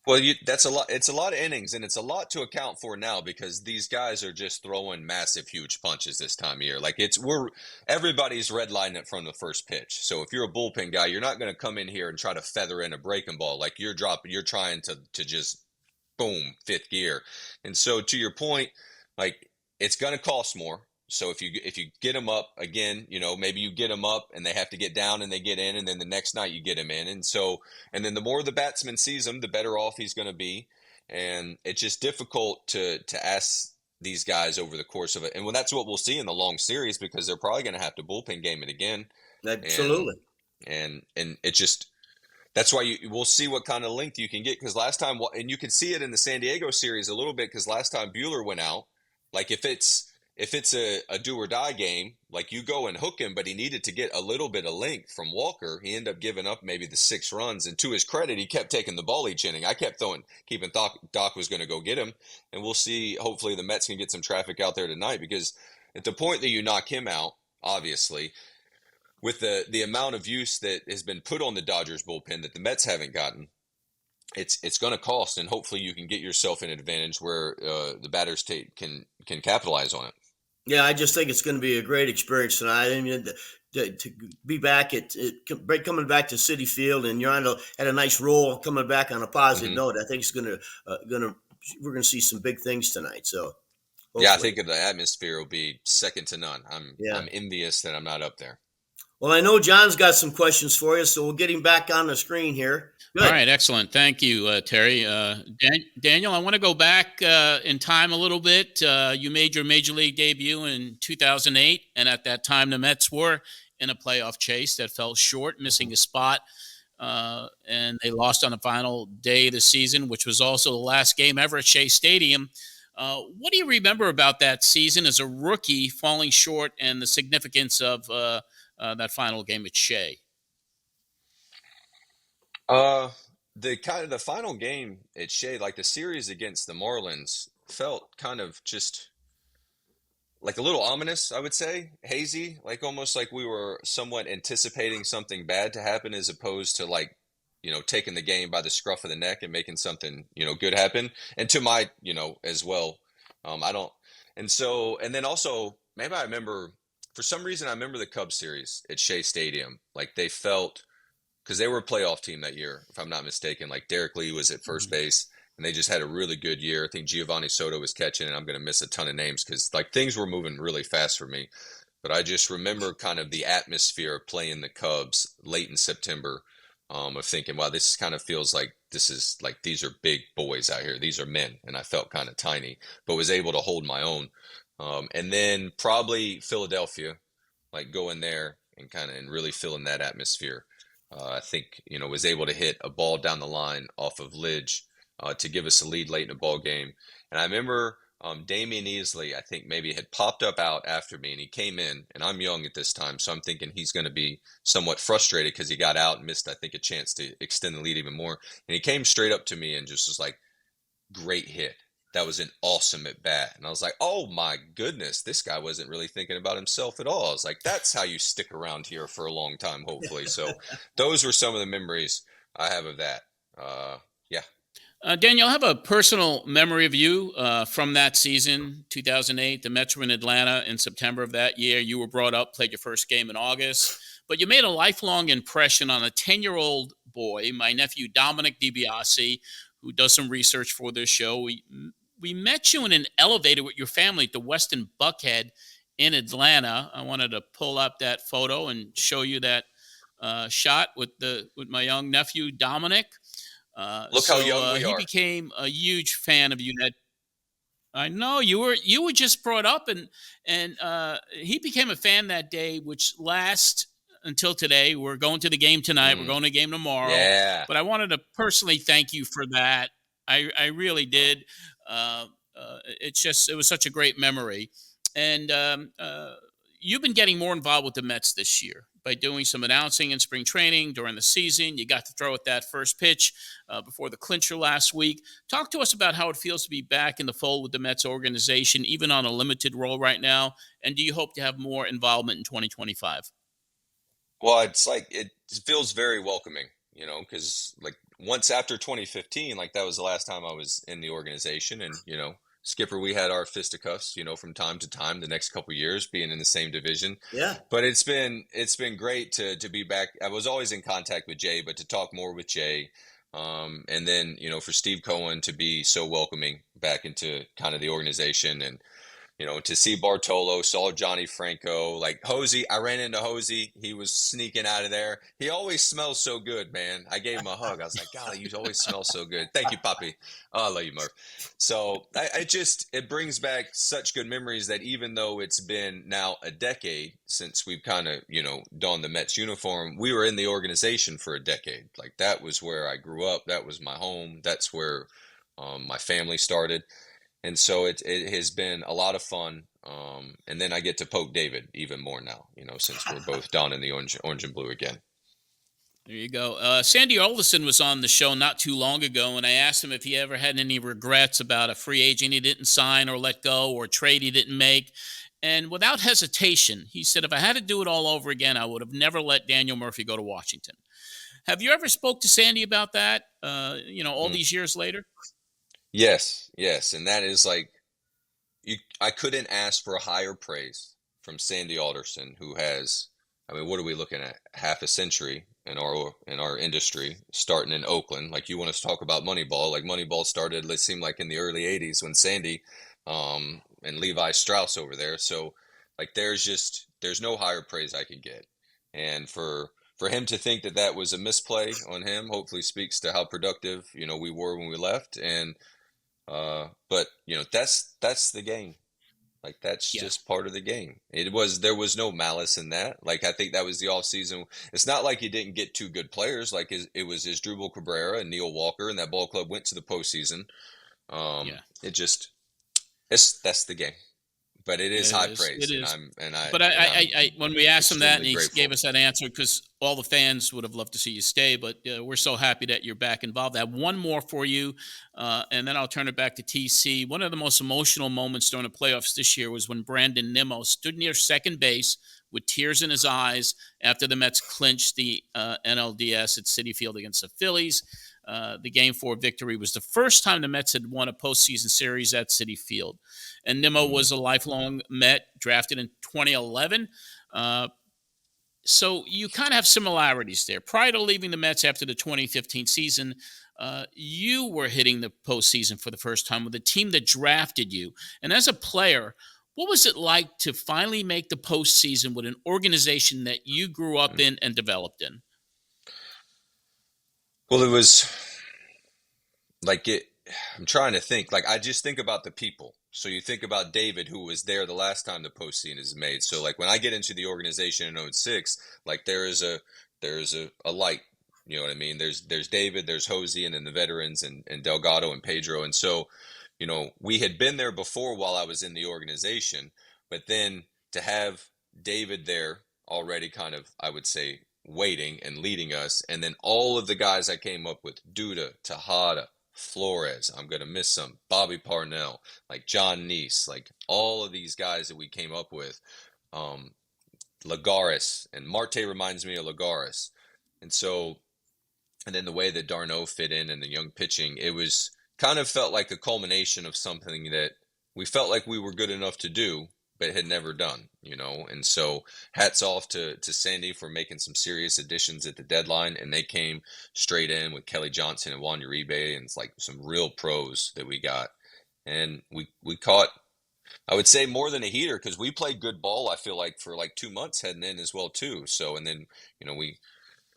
Well, that's a lot. It's a lot of innings, and it's a lot to account for now, because these guys are just throwing massive, huge punches this time of year. Like, everybody's redlining it from the first pitch. So if you're a bullpen guy, you're not going to come in here and try to feather in a breaking ball. Like, you're trying to just boom, 5th gear. And so to your point, like, it's going to cost more. So if you get them up again, maybe you get them up and they have to get down and they get in, and then the next night you get them in. And then the more the batsman sees him, the better off he's going to be. And it's just difficult to ask these guys over the course of it. And that's what we'll see in the long series, because they're probably going to have to bullpen game it again. Absolutely. And it just, that's why we'll see what kind of length you can get. Because last time, and you can see it in the San Diego series a little bit, because last time Buehler went out, like, if it's a do or die game, like, you go and hook him, but he needed to get a little bit of length from Walker. He ended up giving up maybe the 6 runs, and to his credit, he kept taking the ball each inning. I kept keeping Doc was going to go get him, and we'll see. Hopefully the Mets can get some traffic out there tonight, because at the point that you knock him out, obviously, with the amount of use that has been put on the Dodgers bullpen that the Mets haven't gotten, it's going to cost, and hopefully you can get yourself an advantage where the batters can capitalize on it. Yeah, I just think it's going to be a great experience tonight. I mean, to be back coming back to Citi Field, and you're at a nice roll, coming back on a positive Hmm. note. I think it's we're going to see some big things tonight. So Yeah, I hopefully, think the atmosphere will be second to none. yeah. I'm envious that I'm not up there. Well, I know John's got some questions for you, so we'll get him back on the screen here. All Good. right, excellent. Thank you, Terry. Daniel, I want to go back in time a little bit. You made your major league debut in 2008, and at that time, the Mets were in a playoff chase that fell short, missing a spot, and they lost on the final day of the season, which was also the last game ever at Shea Stadium. What do you remember about that season as a rookie falling short and the significance of that final game at Shea? Uh, the final game at Shea, like the series against the Marlins, felt kind of just like a little ominous, I would say, hazy, like almost like we were somewhat anticipating something bad to happen as opposed to like, taking the game by the scruff of the neck and making something, good happen. And to my, as well, I don't, and then also maybe I remember for some reason I remember the Cubs series at Shea Stadium, like they felt because they were a playoff team that year, if I'm not mistaken. Like Derek Lee was at first base, and they just had a really good year. I think Giovanni Soto was catching, and I'm going to miss a ton of names because like things were moving really fast for me. But I just remember kind of the atmosphere of playing the Cubs late in September, of thinking, wow, this kind of feels like this is like these are big boys out here. These are men, and I felt kind of tiny, but was able to hold my own. And then probably Philadelphia, like going there and kind of and really feeling that atmosphere. I think was able to hit a ball down the line off of Lidge to give us a lead late in the ball game. And I remember Damian Easley, I think maybe had popped up out after me, and he came in, and I'm young at this time, so I'm thinking he's going to be somewhat frustrated because he got out and missed, I think, a chance to extend the lead even more. And he came straight up to me and just was like, "Great hit. That was an awesome at bat." And I was like, "Oh my goodness, this guy wasn't really thinking about himself at all." I was like, "That's how you stick around here for a long time, hopefully." So those were some of the memories I have of that. Yeah. Daniel, I have a personal memory of you from that season, 2008. The Mets were in Atlanta in September of that year. You were brought up, played your first game in August, but you made a lifelong impression on a 10-year-old boy, my nephew Dominic DiBiase, who does some research for this show. We met you in an elevator with your family at the Westin Buckhead in Atlanta. I wanted to pull up that photo and show you that shot with my young nephew Dominic. Look how young we He are. became a huge fan of you. I know you were just brought up, and he became a fan that day, which lasts until today. We're going to the game tonight. We're Mm, going to the game tomorrow. yeah. But I wanted to personally thank you for that. I really did. It was such a great memory, and you've been getting more involved with the Mets this year by doing some announcing in spring training during the season. You got to throw at that first pitch before the clincher last week. Talk to us about how it feels to be back in the fold with the Mets organization, even on a limited role right now. And do you hope to have more involvement in 2025? Well, it's like it feels very welcoming, because like once after 2015, like that was the last time I was in the organization, and Skipper, we had our fisticuffs, from time to time the next couple years being in the same division. Yeah. But it's been great to be back. I was always in contact with Jay, but to talk more with Jay, and then for Steve Cohen to be so welcoming back into kind of the organization, and to see Bartolo, saw Johnny Franco, like Hosey. I ran into Hosey. He was sneaking out of there. He always smells so good, man. I gave him a hug. I was like, golly, you always smell so good. Thank you, Poppy. Oh, I love you, Murph. So it brings back such good memories that even though it's been now a decade since we've kind of, donned the Mets uniform, we were in the organization for a decade. Like that was where I grew up. That was my home. That's where my family started. And so it has been a lot of fun. And then I get to poke David even more now, since we're both down in the orange and blue again. There you go. Sandy Alderson was on the show not too long ago, and I asked him if he ever had any regrets about a free agent he didn't sign or let go or a trade he didn't make. And without hesitation, he said, if I had to do it all over again, I would have never let Daniel Murphy go to Washington. Have you ever spoke to Sandy about that, all Mm. these years later? Yes, yes. And that is like, I couldn't ask for a higher praise from Sandy Alderson, who has, I mean, what are we looking at? Half a century in our industry, starting in Oakland. Like, you want us to talk about Moneyball? Like, Moneyball started, it seemed like, in the early '80s when Sandy and Levi Strauss over there. So, like, there's no higher praise I could get, and for him to think that that was a misplay on him, hopefully speaks to how productive we were when we left, and but that's the game. Like, that's Yeah. just part of the game. There was no malice in that. Like, I think that was the off season. It's not like he didn't get two good players. Like, it was Asdrubal Cabrera and Neil Walker, and that ball club went to the postseason. Yeah. That's the game. But it is high praise. It is. I But I when we asked him that and he grateful. gave us that answer, because all the fans would have loved to see you stay, but we're so happy that you're back involved. I have one more for you, and then I'll turn it back to TC. One of the most emotional moments during the playoffs this year was when Brandon Nimmo stood near second base with tears in his eyes after the Mets clinched the NLDS at Citi Field against the Phillies. The Game 4 victory was the first time the Mets had won a postseason series at Citi Field. And Nimmo was a lifelong Met, drafted in 2011. So you kind of have similarities there. Prior to leaving the Mets after the 2015 season, you were hitting the postseason for the first time with a team that drafted you. And as a player, what was it like to finally make the postseason with an organization that you grew up in and developed in? Well, it was like I'm trying to think. Like, I just think about the people. So you think about David, who was there the last time the postseason is made. So, like, when I get into the organization in '06, like, there's a light. You know what I mean? There's David, there's Hosey, and then the veterans and Delgado and Pedro. And so, we had been there before while I was in the organization, but then to have David there already, kind of, I would say, waiting and leading us, and then all of the guys I came up with: Duda, Tejada, Flores, I'm going to miss some, Bobby Parnell, like John Neese, like all of these guys that we came up with, Lagares, and Marte reminds me of Lagares. And so, and then the way that Darno fit in and the young pitching, it was kind of felt like a culmination of something that we felt like we were good enough to do, but had never done, and so hats off to Sandy for making some serious additions at the deadline, and they came straight in with Kelly Johnson and Juan Uribe, and it's like some real pros that we got, and we caught, I would say, more than a heater, because we played good ball, I feel like, for like 2 months heading in as well too. So, and then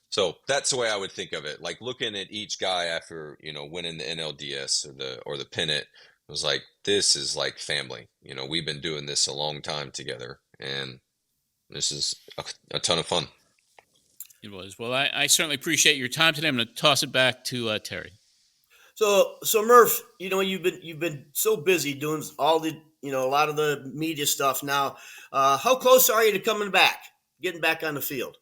so that's the way I would think of it, like looking at each guy after winning the NLDS or the pennant. Was like, this is like family. We've been doing this a long time together, and this is a ton of fun. It was. Well, I certainly appreciate your time today. I'm going to toss it back to Terry. So Murph, you've been so busy doing all the a lot of the media stuff now. How close are you to getting back on the field?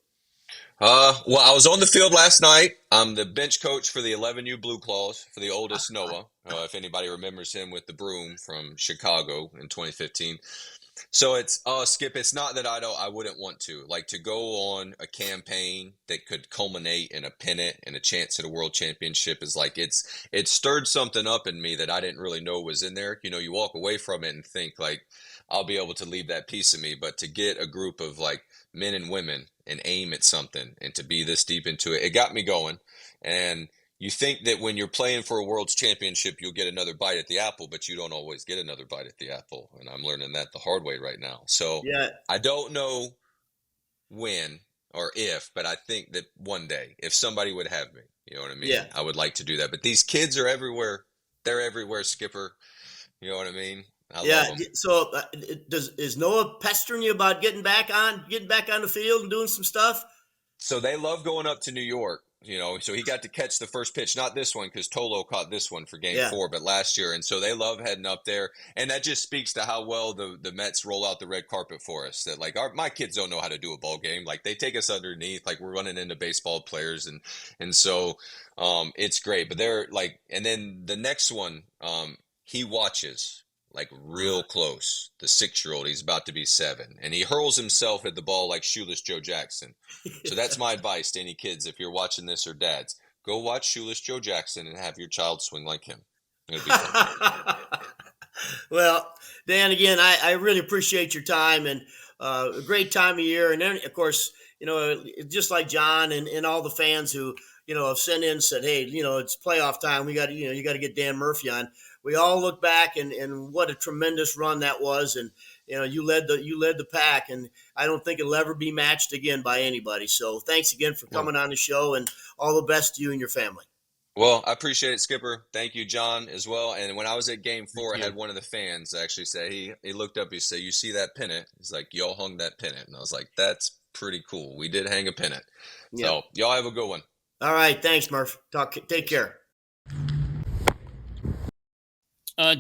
Well, I was on the field last night. I'm the bench coach for the 11U Blue Claws, for the oldest Noah, if anybody remembers him with the broom from Chicago in 2015. So it's, Skip, it's not that I wouldn't want to. Like, to go on a campaign that could culminate in a pennant and a chance at a world championship is like, it stirred something up in me that I didn't really know was in there. You walk away from it and think, like, I'll be able to leave that piece of me. But to get a group of, like, men and women and aim at something and to be this deep into it, it got me going. And you think that when you're playing for a world's championship, you'll get another bite at the apple, but you don't always get another bite at the apple. And I'm learning that the hard way right now. So yeah. I don't know when or if, but I think that one day, if somebody would have me, you know what I mean? Yeah. I would like to do that. But these kids are everywhere. They're everywhere, Skipper. You know what I mean? I love them. So is Noah pestering you about getting back on the field and doing some stuff? So they love going up to New York. So he got to catch the first pitch, not this one, because Tolo caught this one for Game 4, but last year. And so they love heading up there. And that just speaks to how well the Mets roll out the red carpet for us. That, like, my kids don't know how to do a ball game. Like, they take us underneath, like, we're running into baseball players. And so it's great. But they're like, and then the next one, he watches, like, real close. The 6-year-old, he's about to be 7, and he hurls himself at the ball like Shoeless Joe Jackson. So that's my advice to any kids, if you're watching this, or dads, go watch Shoeless Joe Jackson and have your child swing like him. It'll be fun. Well, Dan, again, I really appreciate your time, and a great time of year. And then, of course, just like John and all the fans who, have sent in and said, hey, it's playoff time. We got to, you got to get Dan Murphy on. We all look back and what a tremendous run that was. And, you led the pack, and I don't think it'll ever be matched again by anybody. So thanks again for coming on the show, and all the best to you and your family. Well, I appreciate it, Skipper. Thank you, John, as well. And when I was at Game 4, I had one of the fans actually say, he looked up, he said, you see that pennant? He's like, y'all hung that pennant. And I was like, that's pretty cool. We did hang a pennant. Yeah. So y'all have a good one. All right. Thanks, Murph. Take care.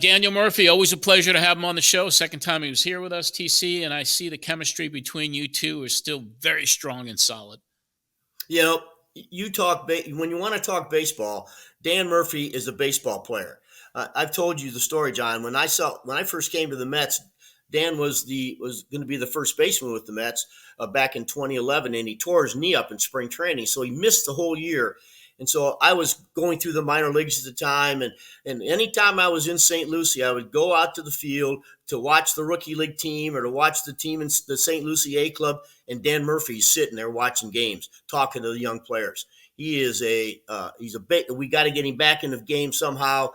Daniel Murphy, always a pleasure to have him on the show. Second time he was here with us, TC, and I see the chemistry between you two is still very strong and solid. You talk when you want to talk baseball. Dan Murphy is a baseball player. I've told you the story, John. When I first came to the Mets, Dan was going to be the first baseman with the Mets back in 2011, and he tore his knee up in spring training, so he missed the whole year. And so I was going through the minor leagues at the time, and anytime I was in St. Lucie, I would go out to the field to watch the rookie league team or to watch the team in the St. Lucie A Club, and Dan Murphy's sitting there watching games, talking to the young players. He is we got to get him back in the game somehow.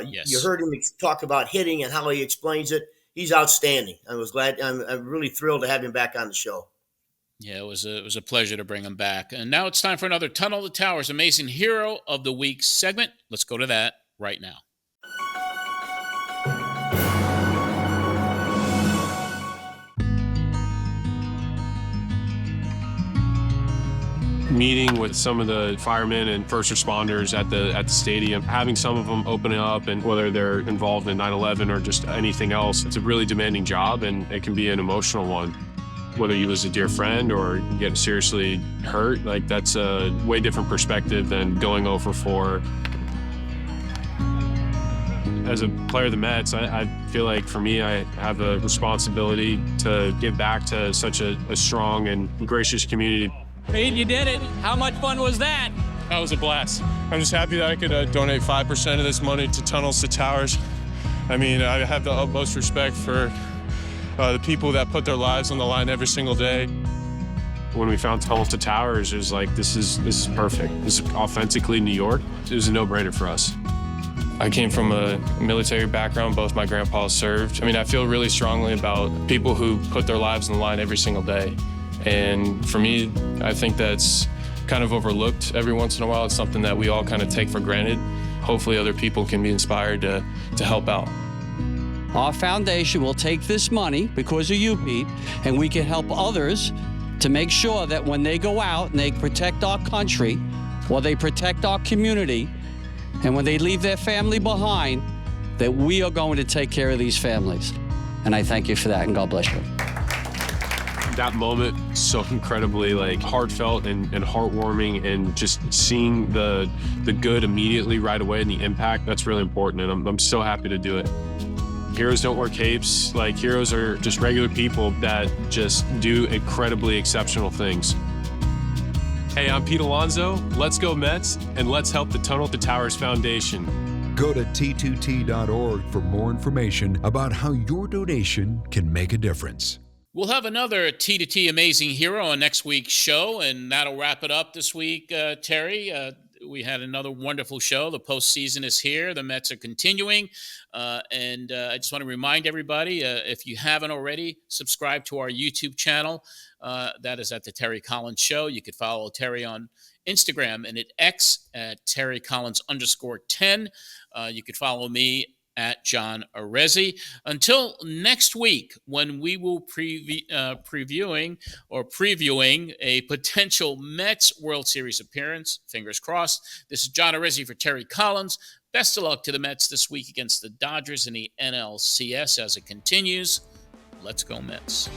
Yes. You heard him talk about hitting and how he explains it. He's outstanding. I'm really thrilled to have him back on the show. Yeah, it was a pleasure to bring him back. And now it's time for another Tunnel to Towers Amazing Hero of the Week segment. Let's go to that right now. Meeting with some of the firemen and first responders at the stadium, having some of them opening up, and whether they're involved in 9/11 or just anything else, it's a really demanding job, and it can be an emotional one. Whether you lose a dear friend or you get seriously hurt, like that's a way different perspective than going 0 for 4. As a player of the Mets, I feel like for me, I have a responsibility to give back to such a strong and gracious community. Pete, you did it. How much fun was that? That was a blast. I'm just happy that I could donate 5% of this money to Tunnels to Towers. I mean, I have the utmost respect for the people that put their lives on the line every single day. When we found Tunnels to Towers, it was like, this is perfect. This is authentically New York. It was a no-brainer for us. I came from a military background. Both my grandpas served. I mean, I feel really strongly about people who put their lives on the line every single day. And for me, I think that's kind of overlooked every once in a while. It's something that we all kind of take for granted. Hopefully other people can be inspired to help out. Our foundation will take this money because of you, Pete, and we can help others to make sure that when they go out and they protect our country or they protect our community, and when they leave their family behind, that we are going to take care of these families. And I thank you for that, and God bless you. That moment, so incredibly heartfelt and heartwarming, and just seeing the good immediately right away and the impact, that's really important, and I'm so happy to do it. Heroes don't wear capes. Heroes are just regular people that just do incredibly exceptional things. Hey, I'm Pete Alonso. Let's go Mets, and let's help the Tunnel to Towers Foundation. Go to T2T.org for more information about how your donation can make a difference. We'll have another T2T Amazing Hero on next week's show, and that'll wrap it up this week, Terry. We had another wonderful show. The postseason is here. The Mets are continuing. And I just want to remind everybody, if you haven't already, subscribe to our YouTube channel. That is at The Terry Collins Show. You could follow Terry on Instagram and at X at TerryCollins_10. You could follow me at John Arezzi. Until next week, when we will previewing a potential Mets World Series appearance. Fingers crossed. This is John Arezzi for Terry Collins. Best of luck to the Mets this week against the Dodgers in the NLCS as it continues. Let's go Mets.